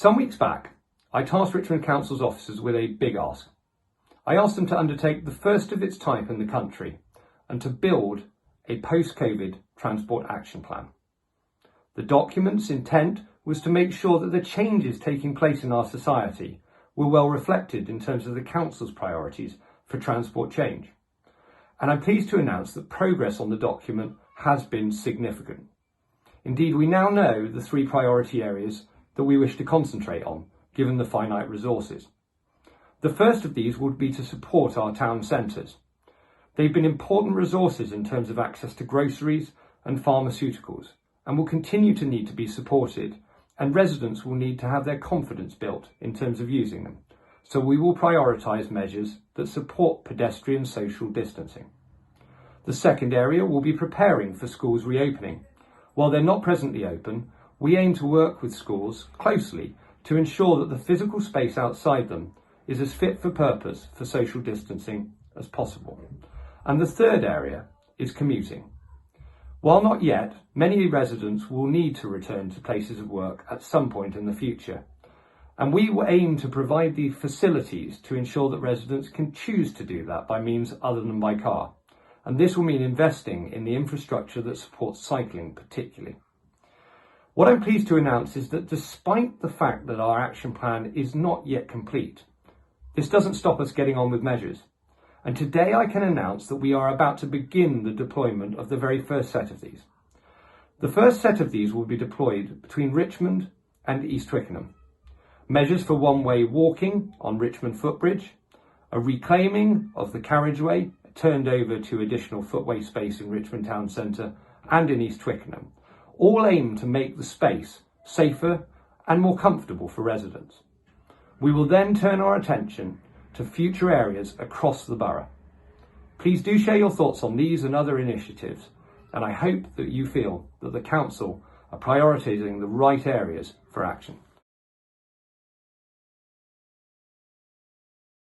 Some weeks back, I tasked Richmond Council's officers with a big ask. I asked them to undertake the first of its type in the country and to build a post-COVID transport action plan. The document's intent was to make sure that the changes taking place in our society were well reflected in terms of the Council's priorities for transport change. And I'm pleased to announce that progress on the document has been significant. Indeed, we now know the 3 priority areas that we wish to concentrate on, given the finite resources. The first of these would be to support our town centres. They've been important resources in terms of access to groceries and pharmaceuticals, and will continue to need to be supported, and residents will need to have their confidence built in terms of using them. So we will prioritise measures that support pedestrian social distancing. The second area will be preparing for schools reopening. While they're not presently open, we aim to work with schools closely to ensure that the physical space outside them is as fit for purpose for social distancing as possible. And the third area is commuting. While not yet, many residents will need to return to places of work at some point in the future. And we will aim to provide the facilities to ensure that residents can choose to do that by means other than by car. And this will mean investing in the infrastructure that supports cycling particularly. What I'm pleased to announce is that despite the fact that our action plan is not yet complete, this doesn't stop us getting on with measures. And today I can announce that we are about to begin the deployment of the very first set of these. The first set of these will be deployed between Richmond and East Twickenham. Measures for one-way walking on Richmond footbridge, a reclaiming of the carriageway turned over to additional footway space in Richmond Town Centre and in East Twickenham, all aim to make the space safer and more comfortable for residents. We will then turn our attention to future areas across the borough. Please do share your thoughts on these and other initiatives, and I hope that you feel that the Council are prioritising the right areas for action.